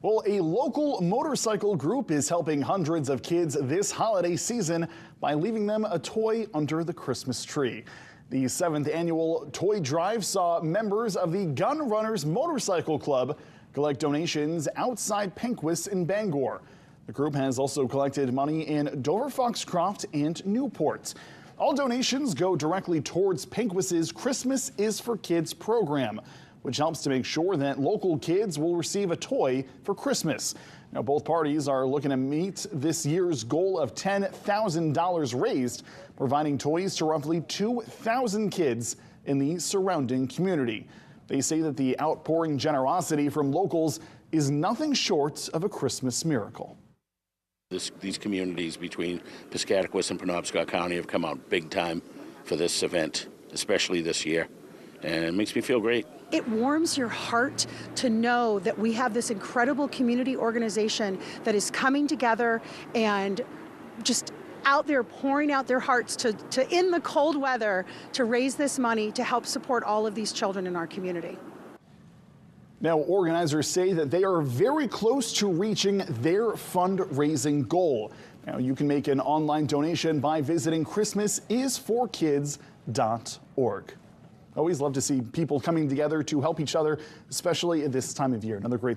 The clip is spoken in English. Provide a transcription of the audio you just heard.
Well, a local motorcycle group is helping hundreds of kids this holiday season by leaving them a toy under the Christmas tree. The 7th annual toy drive saw members of the Gun Runners Motorcycle Club collect donations outside Penquis in Bangor. The group has also collected money in Dover Foxcroft and Newport. All donations go directly towards Penquis's Christmas is for Kids program, which helps to make sure that local kids will receive a toy for Christmas. Now, both parties are looking to meet this year's goal of $10,000 raised, providing toys to roughly 2,000 kids in the surrounding community. They say that the outpouring generosity from locals is nothing short of a Christmas miracle. These communities between Piscataquis and Penobscot County have come out big time for this event, especially this year, and it makes me feel great. It warms your heart to know that we have this incredible community organization that is coming together and just out there pouring out their hearts to in the cold weather to raise this money to help support all of these children in our community. Now, organizers say that they are very close to reaching their fundraising goal. Now, you can make an online donation by visiting christmasisforkids.org. Always love to see people coming together to help each other, especially at this time of year. Another great